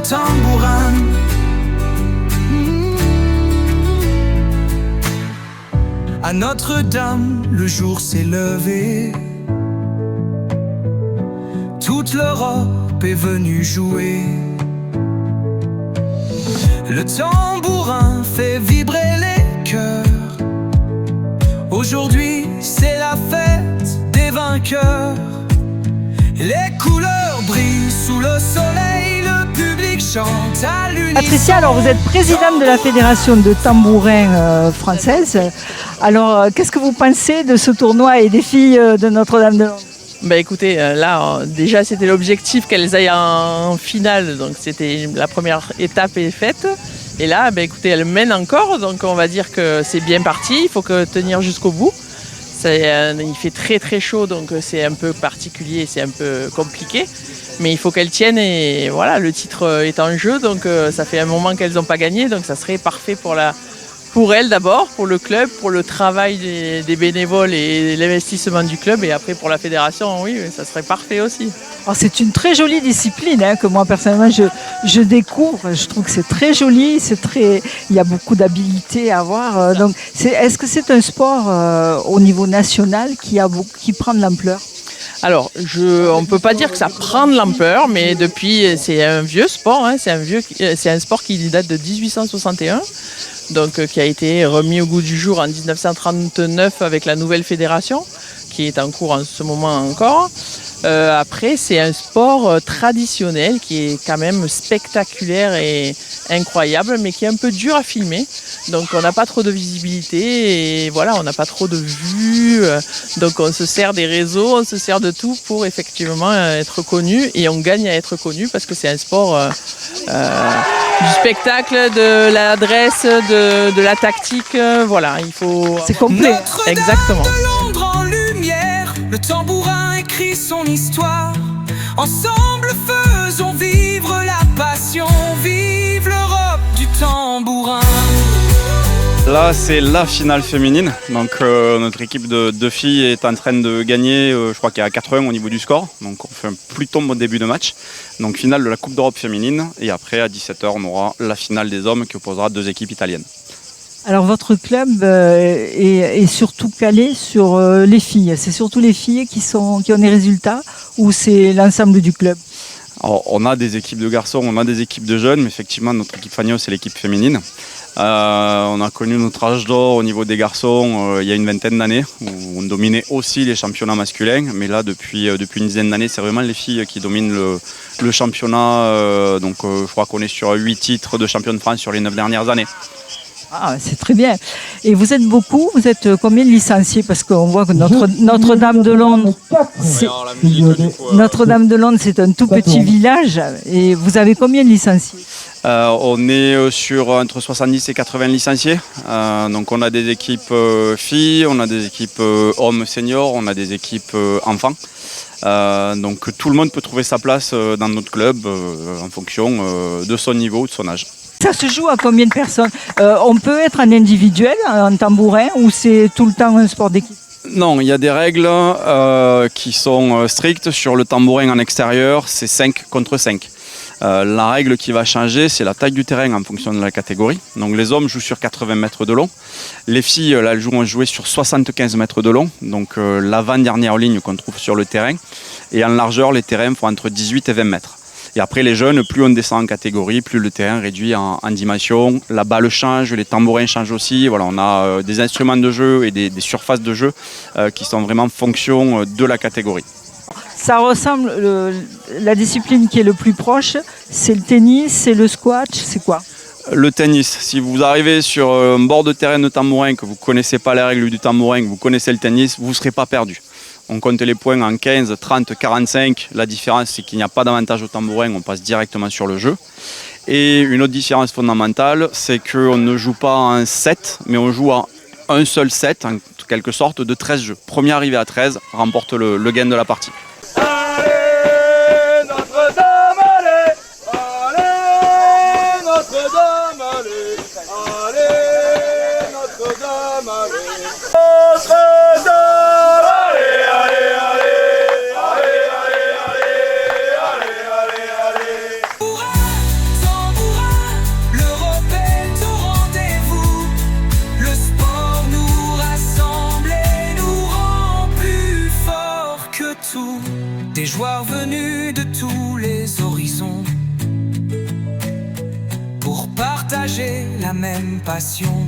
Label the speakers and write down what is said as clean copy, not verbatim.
Speaker 1: tambourin. À Notre-Dame, le jour s'est levé. Toute l'Europe est venue jouer. Le tambourin fait vibrer les cœurs. Aujourd'hui, c'est la fête des vainqueurs. Les couleurs brillent sous le soleil, le public chante à l'unisson.
Speaker 2: Patricia, alors vous êtes présidente de la Fédération de tambourin française. Alors, qu'est-ce que vous pensez de ce tournoi et des filles de Notre-Dame-de-Londres ?
Speaker 3: Bah écoutez, là déjà c'était l'objectif qu'elles aillent en finale, donc c'était la première étape est faite. Et là, bah écoutez, elles mènent encore, donc on va dire que c'est bien parti, il faut que tenir jusqu'au bout. Il fait très très chaud, donc c'est un peu particulier, c'est un peu compliqué. Mais il faut qu'elles tiennent et voilà, le titre est en jeu, donc ça fait un moment qu'elles n'ont pas gagné, donc ça serait parfait pour elles d'abord, pour le club, pour le travail des bénévoles et l'investissement du club, et après pour la fédération, oui, ça serait parfait aussi.
Speaker 2: Alors, c'est une très jolie discipline que moi personnellement je découvre. Je trouve que c'est très joli, il y a beaucoup d'habilité à avoir. Donc, est-ce que c'est un sport au niveau national qui prend de l'ampleur ?
Speaker 3: Alors, on ne peut pas dire que ça prend de l'ampleur, mais c'est un vieux sport, c'est un sport qui date de 1861. Donc, qui a été remis au goût du jour en 1939 avec la nouvelle fédération, qui est en cours en ce moment encore. Après, c'est un sport traditionnel qui est quand même spectaculaire et incroyable, mais qui est un peu dur à filmer. Donc, on n'a pas trop de visibilité et voilà, on n'a pas trop de vues. Donc, on se sert des réseaux, on se sert de tout pour effectivement être connu, et on gagne à être connu parce que c'est un sport du spectacle, de l'adresse, de la tactique. Voilà, il faut.
Speaker 2: C'est complet.
Speaker 3: Exactement.
Speaker 1: De Londres en lumière, le tambourin écrit son histoire. Ensemble faisons vivre la passion, vive l'Europe du tambourin.
Speaker 4: Là, c'est la finale féminine. Donc, notre équipe de filles est en train de gagner, je crois qu'il y a 4-1 au niveau du score. Donc, on fait un plutôt bon début de match. Donc, finale de la Coupe d'Europe féminine. Et après, à 17h, on aura la finale des hommes qui opposera deux équipes italiennes.
Speaker 2: Alors, votre club est surtout calé sur les filles. C'est surtout les filles qui ont des résultats, ou c'est l'ensemble du club ?
Speaker 4: Alors, on a des équipes de garçons, on a des équipes de jeunes, mais effectivement, notre équipe Fagno, c'est l'équipe féminine. On a connu notre âge d'or au niveau des garçons il y a une vingtaine d'années, où on dominait aussi les championnats masculins. Mais là, depuis une dizaine d'années, c'est vraiment les filles qui dominent le championnat. Donc, je crois qu'on est sur 8 titres de champion de France sur les 9 dernières années.
Speaker 2: Ah, c'est très bien. Et vous êtes beaucoup, vous êtes combien de licenciés ? Parce qu'on voit que Notre-Dame-de-Londres, Notre-Dame-de-Londres, c'est un tout petit village. Et vous avez combien de licenciés ?
Speaker 4: On est sur entre 70 et 80 licenciés. Donc on a des équipes filles, on a des équipes hommes seniors, on a des équipes enfants. Donc tout le monde peut trouver sa place dans notre club en fonction de son niveau ou de son âge.
Speaker 2: Ça se joue à combien de personnes ? On peut être en individuel, en tambourin, ou c'est tout le temps un sport d'équipe ?
Speaker 4: Non, il y a des règles qui sont strictes. Sur le tambourin en extérieur, c'est 5 contre 5. La règle qui va changer, c'est la taille du terrain en fonction de la catégorie. Donc les hommes jouent sur 80 mètres de long. Les filles, là, elles vont jouer sur 75 mètres de long. Donc l'avant-dernière ligne qu'on trouve sur le terrain. Et en largeur, les terrains font entre 18 et 20 mètres. Et après les jeunes, plus on descend en catégorie, plus le terrain réduit en dimension. La balle change, les tambourins changent aussi. Voilà, on a des instruments de jeu et des surfaces de jeu qui sont vraiment en fonction de la catégorie.
Speaker 2: Ça ressemble, la discipline qui est le plus proche, c'est le tennis, c'est le squash, c'est quoi ?
Speaker 4: Le tennis, si vous arrivez sur un bord de terrain de tambourin, que vous ne connaissez pas les règles du tambourin, que vous connaissez le tennis, vous ne serez pas perdu. On compte les points en 15, 30, 45. La différence, c'est qu'il n'y a pas d'avantage au tambourin, on passe directement sur le jeu. Et une autre différence fondamentale, c'est qu'on ne joue pas en 7, mais on joue en un seul set, en quelque sorte, de 13 jeux. Premier arrivé à 13 remporte le gain de la partie.
Speaker 5: Allez, Notre-Dame, allez, allez, Notre-Dame, allez, allez, Notre-Dame, allez, Notre-Dame.
Speaker 1: des joueurs venus de tous les horizons pour partager la même passion.